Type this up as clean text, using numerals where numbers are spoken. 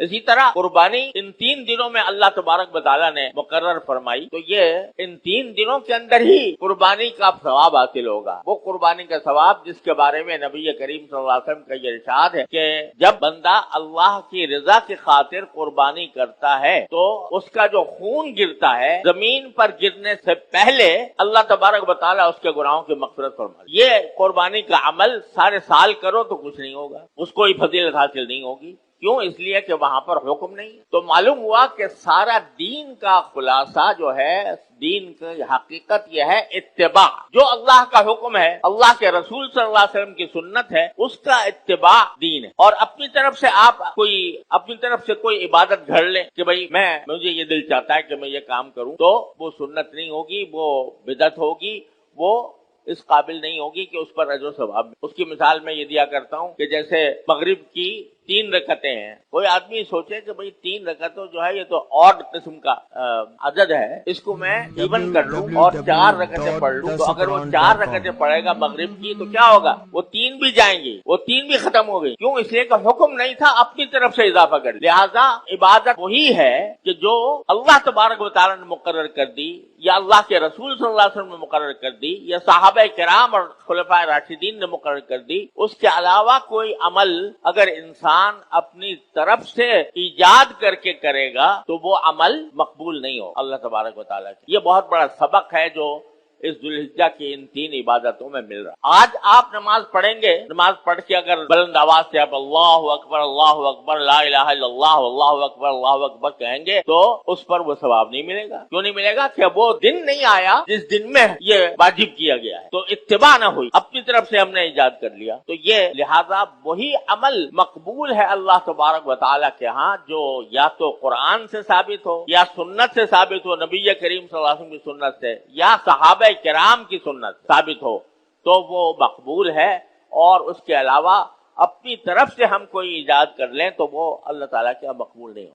اسی طرح قربانی ان 3 دنوں میں اللہ تبارک و تعالیٰ نے مقرر فرمائی، تو یہ ان 3 دنوں کے اندر ہی قربانی کا ثواب حاصل ہوگا۔ وہ قربانی کا ثواب جس کے بارے میں نبی کریم صلی اللہ علیہ وسلم کا یہ ارشاد ہے کہ جب بندہ اللہ کی رضا کی خاطر قربانی کرتا ہے تو اس کا جو خون گرتا ہے زمین پر گرنے سے پہلے اللہ تبارک و تعالیٰ اس کے گناہوں کی مغفرت فرمائے۔ یہ قربانی کا عمل سارے سال کرو تو کچھ نہیں ہوگا، اس کو کوئی فضیلت حاصل نہیں ہوگی۔ کیوں؟ اس لیے کہ وہاں پر حکم نہیں۔ تو معلوم ہوا کہ سارا دین کا خلاصہ جو ہے، دین کی حقیقت یہ ہے اتباع۔ جو اللہ کا حکم ہے، اللہ کے رسول صلی اللہ علیہ وسلم کی سنت ہے، اس کا اتباع دین ہے۔ اور اپنی طرف سے کوئی عبادت گھڑ لیں کہ بھئی مجھے یہ دل چاہتا ہے کہ میں یہ کام کروں، تو وہ سنت نہیں ہوگی، وہ بدعت ہوگی، وہ اس قابل نہیں ہوگی کہ اس پر اجر و ثواب۔ اس کی مثال میں یہ دیا کرتا ہوں کہ جیسے مغرب کی 3 رکعتیں ہیں، کوئی آدمی سوچے کہ بھئی 3 رکعتوں جو ہے یہ تو آڈ قسم کا عدد ہے، اس کو میں ایون کر لوں اور 4 رکعتیں پڑھ لوں، تو اگر وہ 4 رکعتیں پڑھے گا مغرب کی تو کیا ہوگا؟ وہ 3 بھی جائیں گی، وہ 3 بھی ختم ہو گئی۔ کیوں؟ اس لیے کہ حکم نہیں تھا، اپنی طرف سے اضافہ کر دیا۔ لہذا عبادت وہی ہے کہ جو اللہ تبارک و تعالیٰ نے مقرر کر دی، یا اللہ کے رسول صلی اللہ علیہ وسلم نے مقرر کر دی، یا صحابہ کرام اور خلفائے راشدین نے مقرر کر دی۔ اس کے علاوہ کوئی عمل اگر انسان اپنی طرف سے ایجاد کر کے کرے گا تو وہ عمل مقبول نہیں ہو اللہ تبارک و تعالیٰ کی۔ یہ بہت بڑا سبق ہے جو اس ذوالحجہ کی ان 3 عبادتوں میں مل رہا۔ آج آپ نماز پڑھیں گے، نماز پڑھ کے اگر بلند آواز سے آپ اللہ اکبر لا الہ الا اللہ اکبر کہیں گے تو اس پر وہ ثواب نہیں ملے گا۔ کیوں نہیں ملے گا؟ کہ وہ دن نہیں آیا جس دن میں یہ واجب کیا گیا ہے، تو اتباع نہ ہوئی، اپنی طرف سے ہم نے ایجاد کر لیا۔ تو یہ لہذا وہی عمل مقبول ہے اللہ تبارک و تعالیٰ کے ہاں جو یا تو قرآن سے ثابت ہو، یا سنت سے ثابت ہو، نبی کریم صلی اللہ علیہ وسلم کی سنت سے، یا صحابہ کرام کی سنت ثابت ہو، تو وہ مقبول ہے۔ اور اس کے علاوہ اپنی طرف سے ہم کوئی ایجاد کر لیں تو وہ اللہ تعالیٰ کے مقبول نہیں ہو۔